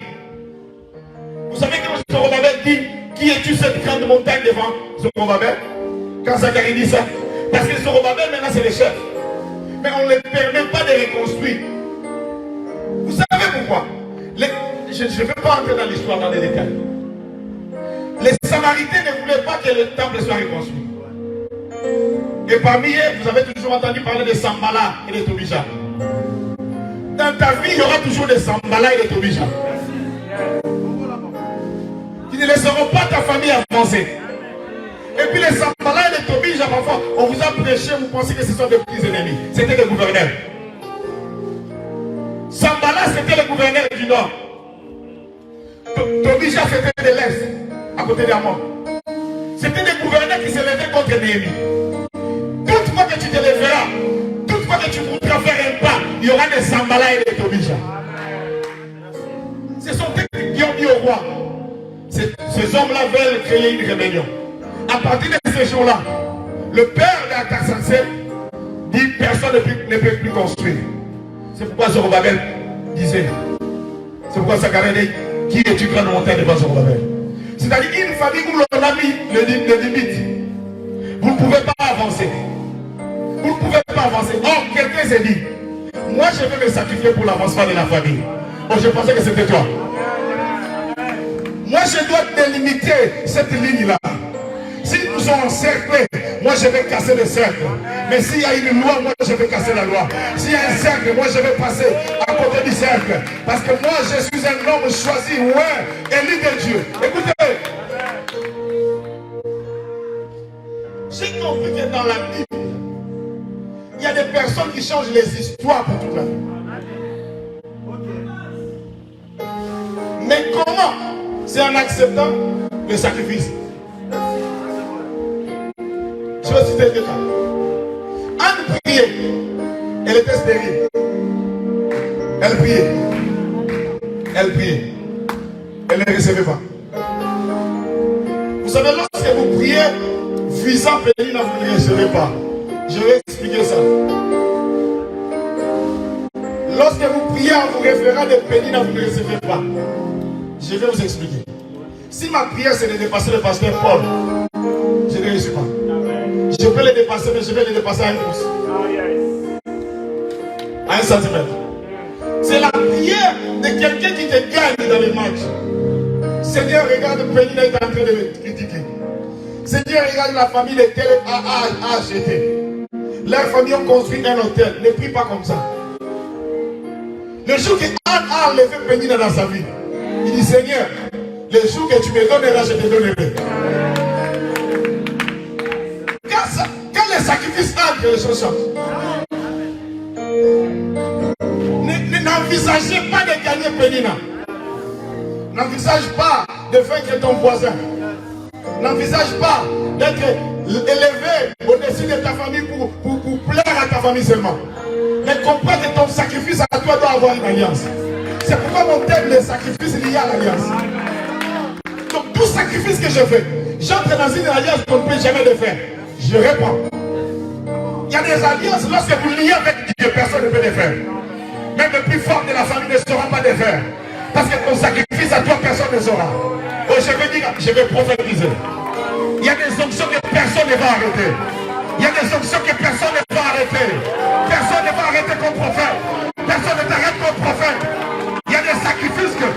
Vous savez que Zorobabel dit, qui es-tu cette grande montagne devant Zorobabel? Quand Zacharie dit ça, parce que Zorobabel maintenant c'est le chef. Mais on ne les permet pas de reconstruire. Vous savez pourquoi? Je ne vais pas entrer dans l'histoire, dans les détails. Les Samaritains ne voulaient pas que le temple soit reconstruit. Et parmi eux, vous avez toujours entendu parler de Sambala et de Tobija. Dans ta vie, il y aura toujours des Sambala et des Tobija. Qui ne laisseront pas ta famille avancer. Et puis les Sambala et les Tobija, parfois, on vous a prêché, vous pensez que ce sont des petits ennemis. C'était des gouverneurs. Sambala, c'était le gouverneur du nord. Tobija, c'était de l'est, à côté d'Amon. C'était des gouverneurs qui se levaient contre Néhémie. Toute fois que tu te lèveras, toute fois que tu voudras faire un pas, il y aura des Sambala et des Tobija. Ce sont eux qui ont dit au roi, ces hommes-là veulent créer une rébellion. À partir de ce jour-là, le père d'Artaxerxès dit personne ne peut plus construire. C'est pourquoi Zorobabel disait, c'est pourquoi Zacharie dit, qui es-tu grande montagne devant Zorobabel? C'est-à-dire une famille où l'on a mis le limite. Vous ne pouvez pas avancer. Vous ne pouvez pas avancer. Or, quelqu'un s'est dit, moi je vais me sacrifier pour l'avancement de la famille. Oh, je pensais que c'était toi. Moi je dois délimiter cette ligne-là. S'ils nous ont encerclés, moi je vais casser le cercle. Mais s'il y a une loi, moi je vais casser la loi. S'il y a un cercle, moi je vais passer à côté du cercle. Parce que moi je suis un homme choisi, ouais, élu de Dieu. Écoutez, j'ai compris que dans la Bible, il y a des personnes qui changent les histoires pour toute la vie. Mais comment? C'est en acceptant le sacrifice. Je vais citer deux cas. Anne priait. Elle était stérile. Elle priait. Elle priait. Elle ne recevait pas. Vous savez, lorsque vous priez visant Pénina, vous ne recevez pas. Je vais expliquer ça. Lorsque vous priez en vous référant de Pénina, vous ne recevez pas. Je vais vous expliquer. Si ma prière c'est de dépasser le pasteur Paul, je ne reçois pas. Je peux le dépasser, mais je vais le dépasser à un pouce. À un centimètre. C'est la prière de quelqu'un qui te gagne dans les matchs. Seigneur, regarde, Pénina est en train de me critiquer. Seigneur, regarde la famille de tel a acheté. Leur famille ont construit un hôtel. Ne prie pas comme ça. Le jour que Anne a enlevé Pénina dans sa vie, il dit, Seigneur, le jour que tu me donneras, je te donnerai. Quand les sacrifices entrent, les choses changent. N'envisagez pas de gagner Pénina. N'envisage pas de vaincre ton voisin. N'envisage pas d'être élevé au-dessus de ta famille pour plaire à ta famille seulement. Mais comprends que ton sacrifice à toi doit avoir une alliance. C'est pourquoi mon thème, les sacrifices liés à l'alliance. Donc tout sacrifice que je fais, j'entre dans une alliance qu'on ne peut jamais le faire. Je réponds. Il y a des alliances, lorsque vous liez avec Dieu, personne ne peut les faire. Même le plus fort de la famille ne saura pas les faire. Parce que ton sacrifice à toi, personne ne saura. Oh, je vais dire, je vais prophétiser. Il y a des onctions que personne ne va arrêter. Il y a des onctions que personne ne va arrêter. Personne ne va arrêter comme prophète. Personne ne t'arrête comme prophète. Il y a des sacrifices que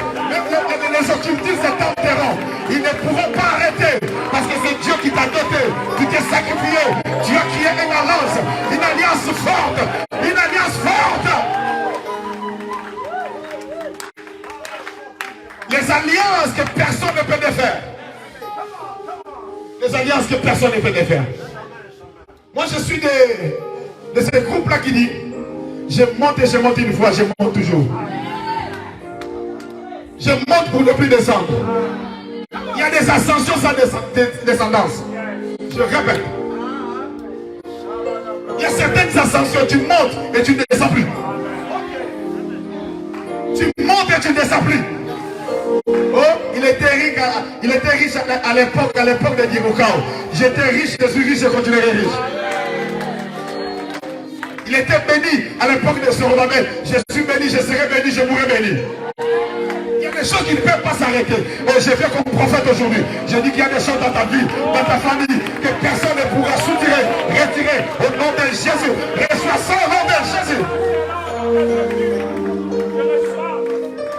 les occultistes t'enterront. Ils ne pourront pas arrêter. Parce que c'est Dieu qui t'a doté. Tu t'es sacrifié. Dieu qui est une alliance forte. Une alliance forte. Les alliances que personne ne peut défaire. Les alliances que personne ne peut défaire. Moi je suis de ces groupes-là qui dit je monte et je monte une fois, je monte toujours. Je monte pour ne plus descendre. Il y a des ascensions sans descendance. Je répète. Il y a certaines ascensions, tu montes et tu ne descends plus. Tu montes et tu ne descends plus. Oh, il était riche à l'époque de Dirokao. J'étais riche, je suis riche, je continuerai riche. Il était béni à l'époque de Zorobabel. Je suis béni, je serai béni, je mourrai béni. Il y a des choses qui ne peuvent pas s'arrêter. Et je viens comme prophète aujourd'hui. Je dis qu'il y a des choses dans ta vie, dans ta famille, que personne ne pourra soutirer, retirer au nom de Jésus. Reçois ça au nom de Jésus.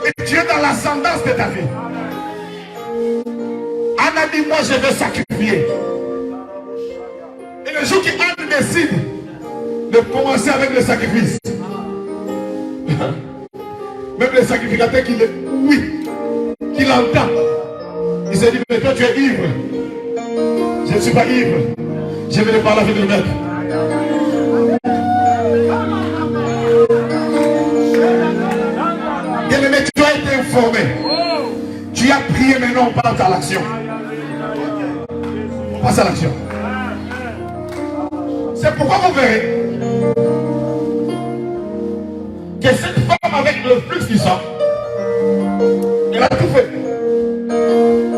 Et tu es dans l'ascendance de ta vie. Anna dit, moi je veux sacrifier. Et le jour qu'Anne décide de commencer avec le sacrifice, même le sacrificateur qui l'entend, il se dit, mais toi tu es ivre. Je ne suis pas ivre. Je vais le parler avec le maître. Bien-aimé, tu as été informé. Tu as prié, maintenant on passe à l'action. On passe à l'action. C'est pourquoi vous verrez que cette femme avec le flux du sang, elle a tout fait.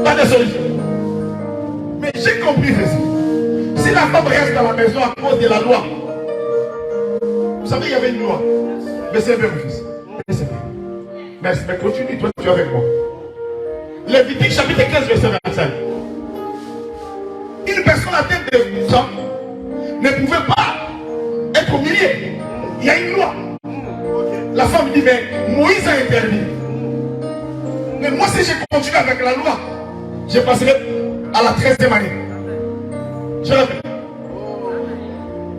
Pas de solution. Mais j'ai compris ceci. Si la femme reste dans la maison à cause de la loi, vous savez, il y avait une loi. Mais c'est bien, mon fils. Mais continue, toi, tu es avec moi. Lévitique chapitre 15, verset 25. Une personne atteinte de sang ne pouvait pas être humiliée. Il y a une loi. La femme dit, mais Moïse a interdit. Mais moi, si je continue avec la loi, je passerai à la 13e année. Je répète.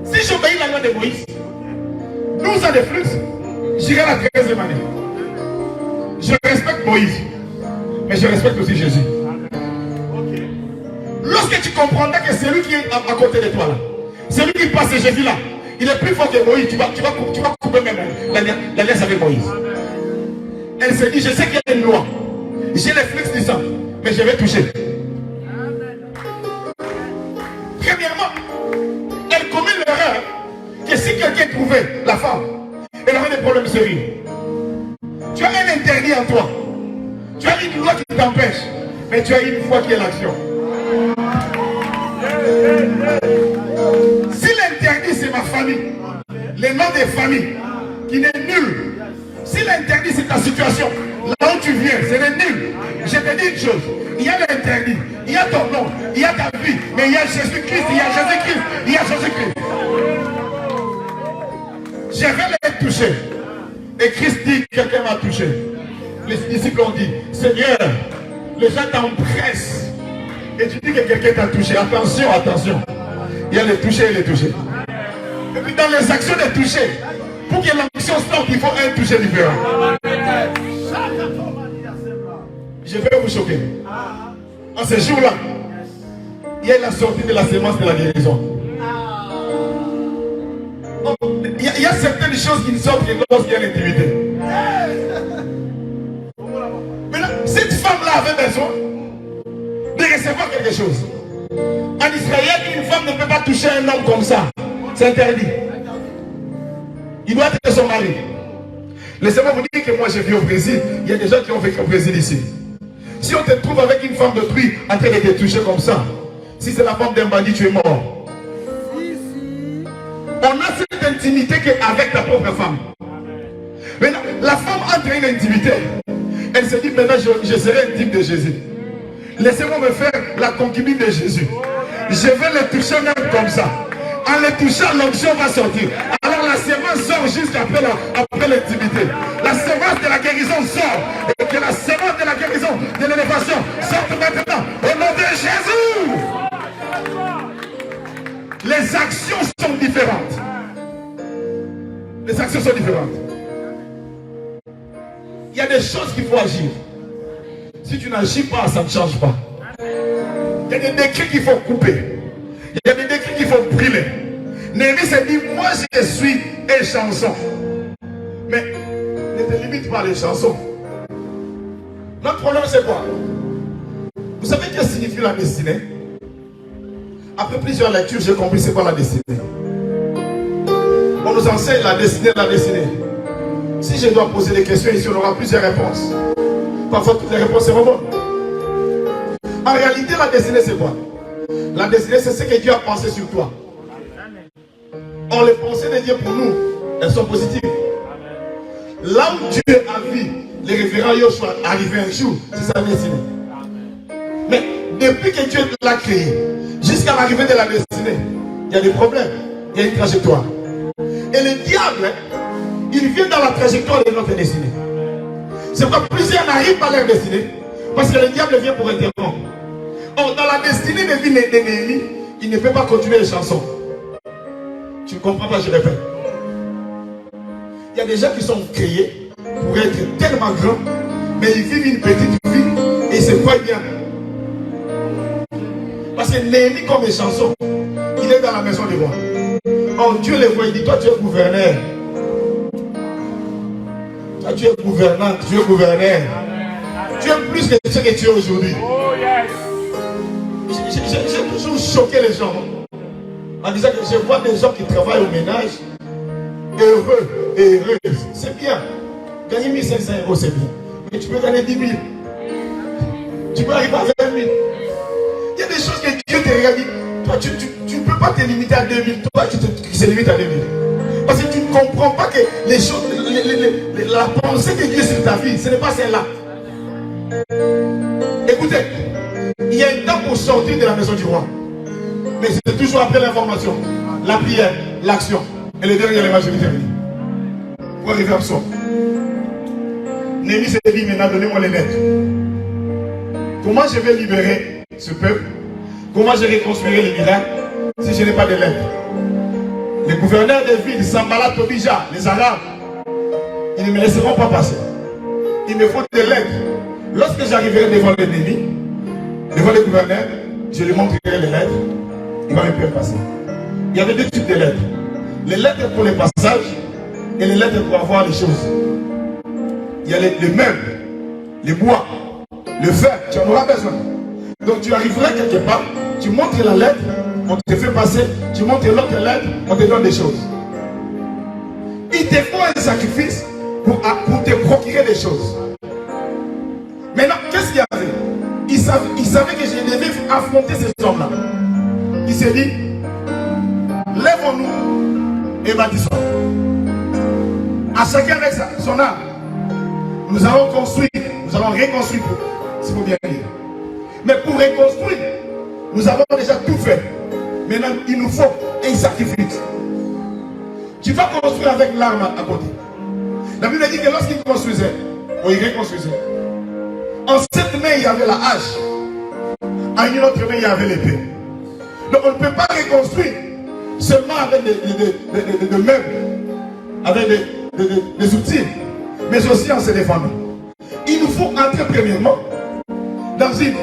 Si j'obéis la loi de Moïse, 12 ans de flux, j'irai à la 13e année. Je respecte Moïse, mais je respecte aussi Jésus. Lorsque tu comprendras que celui qui est à côté de toi là, celui qui passe Jésus là, il est plus fort que Moïse, tu vas couper même l'alliance avec Moïse. Elle se dit, je sais qu'il y a une loi, j'ai les flux du sang, mais je vais toucher. Premièrement, elle commet l'erreur que si quelqu'un trouvait la femme, elle aurait des problèmes sérieux. Tu as un interdit en toi. Tu as une loi qui t'empêche. Mais tu as une foi qui est l'action. Si l'interdit c'est ma famille, le nom des familles, qui n'est nul. Si l'interdit c'est ta situation, là où tu viens, ce n'est nul. Je te dis une chose. Il y a l'interdit, il y a ton nom, il y a ta vie, mais il y a Jésus-Christ, il y a Jésus-Christ, il y a Jésus-Christ. Je vais les toucher. Et Christ dit, quelqu'un m'a touché. Les disciples ont dit, Seigneur, les gens t'empressent. Et tu dis que quelqu'un t'a touché. Attention, attention. Il y a les touchés et les touchés. Et puis dans les actions de toucher, pour que l'action sorte, il faut un toucher différent. Je vais vous choquer. En ce jour-là, il y a la sortie de la sémence de la guérison. Il y a certaines choses qui ne sortent que lorsqu'il y a l'intimité. Maintenant, cette femme-là avait besoin de recevoir quelque chose. En Israël, une femme ne peut pas toucher un homme comme ça. C'est interdit. Il doit être son mari. Laissez-moi vous dire que moi j'ai vu au Brésil, il y a des gens qui ont vécu au Brésil ici. Si on te trouve avec une femme d'autrui en train de te toucher comme ça, si c'est la femme d'un bandit, tu es mort. On a cette intimité qu'avec ta propre femme. Maintenant, la femme entre une intimité. Elle se dit maintenant je serai intime de Jésus. Laissez-moi me faire la concubine de Jésus. Je vais le toucher même comme ça. En le touchant, l'onction va sortir. Alors la sémence sort jusqu'après l'intimité. La sémence de la guérison sort. Et que la sémence de la guérison, de l'élévation sorte maintenant. Au nom de Jésus. Les actions sont différentes. Les actions sont différentes. Il y a des choses qu'il faut agir. Si tu n'agis pas, ça ne change pas. Il y a des décrets qu'il faut couper. Il y a des décrets qu'il faut brûler. Néhémie s'est dit, moi je suis un chanson. Mais ne te limite pas les chansons. Notre problème c'est quoi? Vous savez qu'est-ce que signifie la destinée? Après plusieurs lectures, j'ai compris c'est quoi la destinée. On nous enseigne la destinée, la destinée. Si je dois poser des questions ici, on aura plusieurs réponses. Parfois toutes les réponses seront bonnes. En réalité, la destinée c'est quoi? La destinée c'est ce que Dieu a pensé sur toi. Or les pensées de Dieu pour nous, elles sont positives. Là où Dieu a vu les révérends Yoshua arriver un jour, c'est sa destinée. Mais depuis que Dieu l'a créé, jusqu'à l'arrivée de la destinée, il y a des problèmes, il y a une trajectoire. Et le diable, il vient dans la trajectoire de notre destinée. C'est pourquoi plusieurs n'arrivent pas à leur destinée, parce que le diable vient pour interrompre. Or, dans la destinée de vie de Néhémie, il ne peut pas continuer les chansons. Tu ne comprends pas, je répète. Il y a des gens qui sont créés pour être tellement grands, mais ils vivent une petite vie et ils se croient bien. Parce que Néhémie, comme les chansons, il est dans la maison du roi. Or, Dieu les voit, il dit, toi tu es gouverneur. Toi tu es gouvernante, tu es gouverneur. Tu es plus que ce que tu es aujourd'hui. J'ai toujours choqué les gens en disant que je vois des gens qui travaillent au ménage heureux et heureuses. C'est bien. Gagner 1500 €, c'est bien. Mais tu peux gagner 10 000. Tu peux arriver à 20 000. Il y a des choses que Dieu te regarde. Toi, tu ne peux pas te limiter à 2 000. Toi, tu te limites à 2 000. Parce que tu ne comprends pas que les choses, la pensée de Dieu sur ta vie, ce n'est pas celle-là. Écoutez, il y a un temps pour sortir de la maison du roi. Mais c'est toujours après l'information, la prière, l'action. Et le dernier, l'évangile terminé. Pour arriver à soi. Néhémie s'est dit, maintenant donnez-moi les lettres. Comment je vais libérer ce peuple? Comment je reconstruirai les miracles si je n'ai pas de lettres? Les gouverneurs des villes, Sambala, Tobija, les Arabes, ils ne me laisseront pas passer. Il me faut des lettres. Lorsque j'arriverai devant l'ennemi, devant les gouverneurs, je lui montrerai les lettres. Il va me faire passer. Il y avait deux types de lettres. Les lettres pour les passages et les lettres pour avoir les choses. Il y a les meubles, les bois, le fer, tu en auras besoin. Donc tu arriveras quelque part, tu montres la lettre, on te fait passer, tu montres l'autre lettre, on te donne des choses. Il te faut un sacrifice pour te procurer des choses. Maintenant, qu'est-ce qu'il y avait? Il savait que je devais affronter ces hommes-là. Il s'est dit, lèvons-nous et bâtissons. À chacun avec son âme. Nous allons construire, nous allons reconstruire, s'il faut bien dire. Mais pour reconstruire, nous avons déjà tout fait. Maintenant, il nous faut un sacrifice. Tu vas construire avec l'arme à côté. La Bible dit que lorsqu'il construisait, il reconstruisait. En cette main, il y avait la hache. En une autre main, il y avait l'épée. Donc on ne peut pas reconstruire seulement avec des meubles, avec des outils, mais aussi en se défendant. Il nous faut entrer premièrement dans une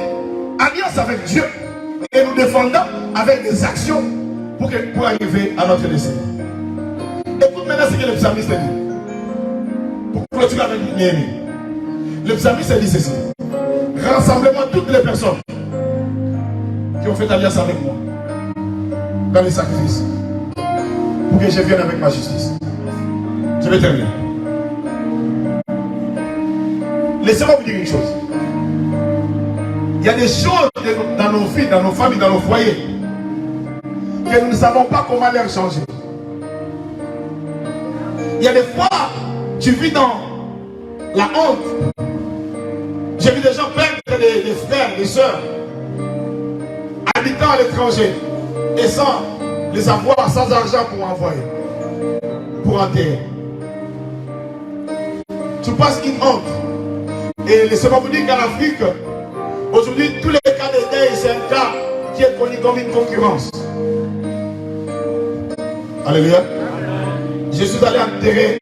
alliance avec Dieu et nous défendant avec des actions pour arriver à notre destin. Écoute maintenant ce que le psalmiste dit. Pour clôturer avec Néhémie. Le psalmiste dit ceci. Rassemblez-moi toutes les personnes qui ont fait alliance avec moi dans les sacrifices pour que je vienne avec ma justice. vais terminer. Laissez-moi vous dire une chose. Il y a des choses dans nos vies, dans nos familles, dans nos foyers, que nous ne savons pas comment les changer. Il y a des fois, tu vis dans la honte. J'ai vu des gens perdre des frères, des soeurs, habitant à l'étranger, et sans les avoir, sans argent pour envoyer, pour enterrer. Tu passes une honte. Et laissez-moi vous dire qu'en Afrique, aujourd'hui, tous les cas de deuil, c'est un cas qui est connu comme une concurrence. Alléluia. Je suis allé enterrer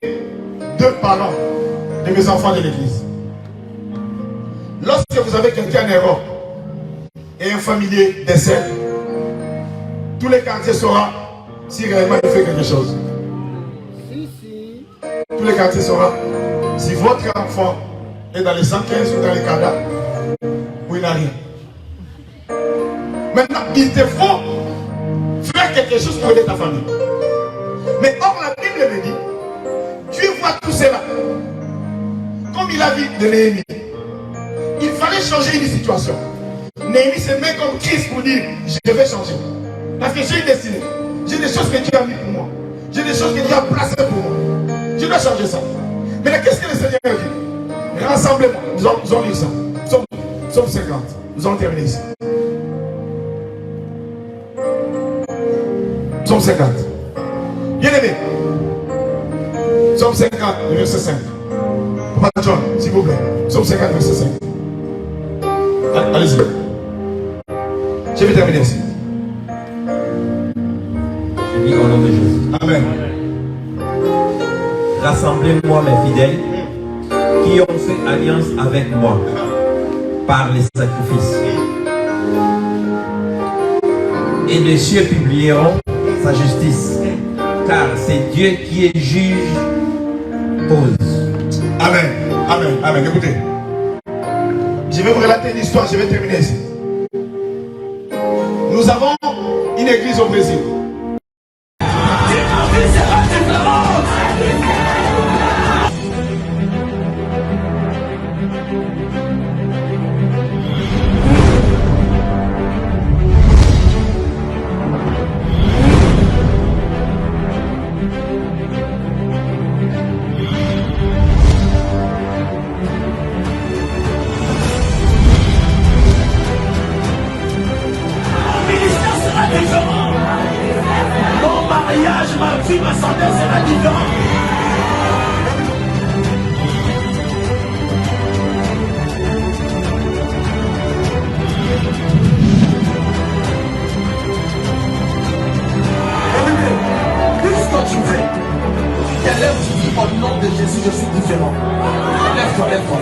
2 parents de mes enfants de l'église. Lorsque vous avez quelqu'un en Europe et un familier décède, tous les quartiers sauront si réellement il fait quelque chose. Tous les quartiers sauront si votre enfant est dans les 115 ou dans les cadavres ou il n'a rien. Maintenant, il te faut faire quelque chose pour aider ta famille. Mais or, la Bible me dit, Dieu voit tout cela. Comme il a vu de Néhémie, il fallait changer une situation. Néhémie se met comme Christ pour dire, je vais changer. Parce que j'ai une destinée. J'ai des choses que Dieu a mis pour moi. J'ai des choses que Dieu a placées pour moi. Je dois changer ça. Mais qu'est-ce que le Seigneur dit? Rassemblez-moi. Nous allons lire ça. Psaume 50. Nous allons terminer ici. Psaume 50. Bien-aimé. Psaume 50, verset 5. Papa John, s'il vous plaît. Psaume 50, verset 5. Allez-y. Je vais terminer ici. Je dis au nom de Jésus. Amen. Rassemblez-moi mes fidèles qui ont fait alliance avec moi par les sacrifices. Et les cieux publieront sa justice, car c'est Dieu qui est juge cause. Amen. Amen. Amen. Écoutez. Je vais vous relater une histoire, je vais terminer ici. Nous avons une église au Brésil. Mon mariage, ma vie, ma santé sera différente. Qu'est-ce que tu fais? Tu te lèves, tu dis au nom de Jésus, je suis différent. Lève-toi, lève-toi.